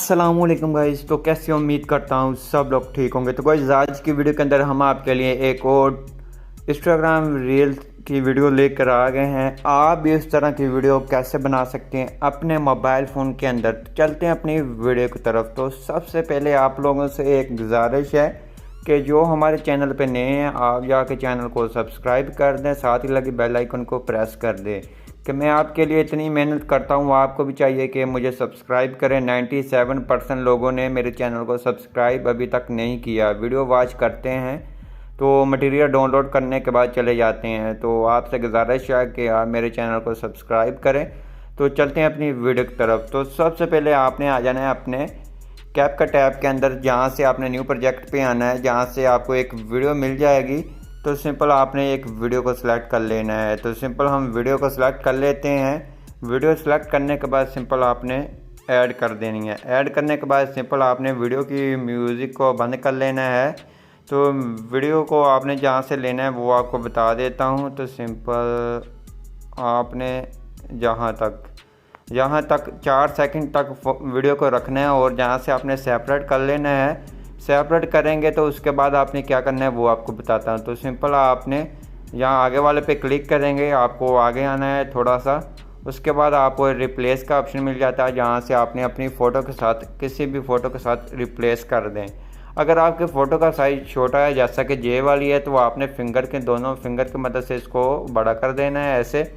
अस्सलामुअलैकुम गाइस। तो कैसे उम्मीद करता हूँ सब लोग ठीक होंगे। तो गाइस आज की वीडियो के अंदर हम आपके लिए एक और इंस्टाग्राम रील्स की वीडियो लेकर आ गए हैं। आप भी इस तरह की वीडियो कैसे बना सकते हैं अपने मोबाइल फ़ोन के अंदर। तो चलते हैं अपनी वीडियो की तरफ। तो सबसे पहले आप लोगों से एक गुजारिश है कि जो हमारे चैनल पे नए हैं आप जाके चैनल को सब्सक्राइब कर दें, साथ ही लगे बेल आइकन को प्रेस कर दें कि मैं आपके लिए इतनी मेहनत करता हूँ, आपको भी चाहिए कि मुझे सब्सक्राइब करें। 97% लोगों ने मेरे चैनल को सब्सक्राइब अभी तक नहीं किया। वीडियो वॉच करते हैं तो मटेरियल डाउनलोड करने के बाद चले जाते हैं। तो आपसे गुजारिश है कि आप मेरे चैनल को सब्सक्राइब करें। तो चलते हैं अपनी वीडियो की तरफ। तो सबसे पहले आपने आ जाना है अपने कैपकट ऐप के अंदर, जहाँ से आपने न्यू प्रोजेक्ट पे आना है, जहाँ से आपको एक वीडियो मिल जाएगी। तो सिंपल आपने एक वीडियो को सिलेक्ट कर लेना है। तो सिंपल हम वीडियो को सिलेक्ट कर लेते हैं। वीडियो सिलेक्ट करने के बाद सिंपल आपने ऐड कर देनी है। ऐड करने के बाद सिंपल आपने वीडियो की म्यूज़िक को बंद कर लेना है। तो वीडियो को आपने जहाँ से लेना है वो आपको बता देता हूँ। तो सिंपल आपने यहाँ तक 4 सेकंड तक वीडियो को रखना है और जहाँ से आपने सेपरेट कर लेना है। सेपरेट करेंगे तो उसके बाद आपने क्या करना है वो आपको बताता हूँ। तो सिंपल आपने यहाँ आगे वाले पे क्लिक करेंगे, आपको आगे आना है थोड़ा सा। उसके बाद आपको रिप्लेस का ऑप्शन मिल जाता है, जहाँ से आपने अपनी फ़ोटो के साथ किसी भी फ़ोटो के साथ रिप्लेस कर दें। अगर आपके फ़ोटो का साइज़ छोटा है जैसा कि जे वाली है, तो आपने दोनों फिंगर की मदद से इसको बड़ा कर देना है ऐसे,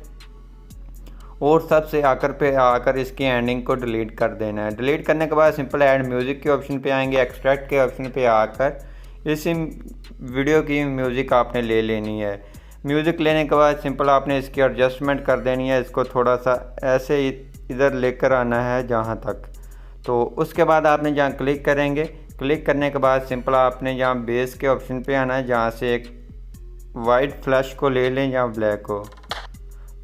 और सबसे आकर इसकी एंडिंग को डिलीट कर देना है। डिलीट करने के बाद सिंपल ऐड म्यूज़िक के ऑप्शन पे आएंगे। एक्सट्रैक्ट के ऑप्शन पे आकर इसी वीडियो की म्यूज़िक आपने ले लेनी है। म्यूज़िक लेने के बाद सिंपल आपने इसकी एडजस्टमेंट कर देनी है। इसको थोड़ा सा ऐसे इधर लेकर आना है जहाँ तक। तो उसके बाद आपने जहाँ क्लिक करेंगे, क्लिक करने के बाद सिंपल आपने जहाँ बेस के ऑप्शन पे आना है, जहाँ से एक वाइट फ्लैश को ले लें या ब्लैक को।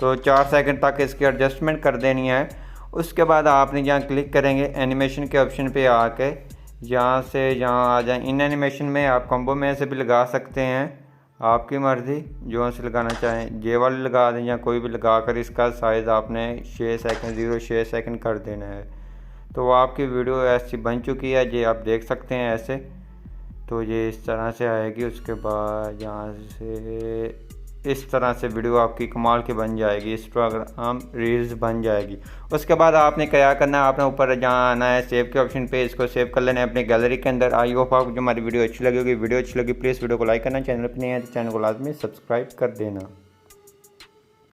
तो 4 सेकंड तक इसकी एडजस्टमेंट कर देनी है। उसके बाद आपने जहाँ क्लिक करेंगे एनिमेशन के ऑप्शन पे आके यहाँ से जहाँ आ जाए। इन एनिमेशन में आप कॉम्बो में से भी लगा सकते हैं, आपकी मर्ज़ी जो से लगाना चाहें। जे वाली लगा दें या कोई भी लगा कर इसका साइज़ आपने 6 सेकंड कर देना है। तो आपकी वीडियो ऐसी बन चुकी है, ये आप देख सकते हैं ऐसे। तो ये इस तरह से आएगी। उसके बाद यहाँ से इस तरह से वीडियो आपकी कमाल की बन जाएगी, इंस्टाग्राम रील्स बन जाएगी। उसके बाद आपने क्या करना है, आपने ऊपर जहाँ आना है सेव के ऑप्शन पे, इसको सेव कर लेना है अपनी गैलरी के अंदर। आई होप आपको जो हमारी वीडियो अच्छी लगी होगी। वीडियो अच्छी लगी प्लीज़ वीडियो को लाइक करना, चैनल पर नहीं है तो चैनल को लाजमी सब्सक्राइब कर देना।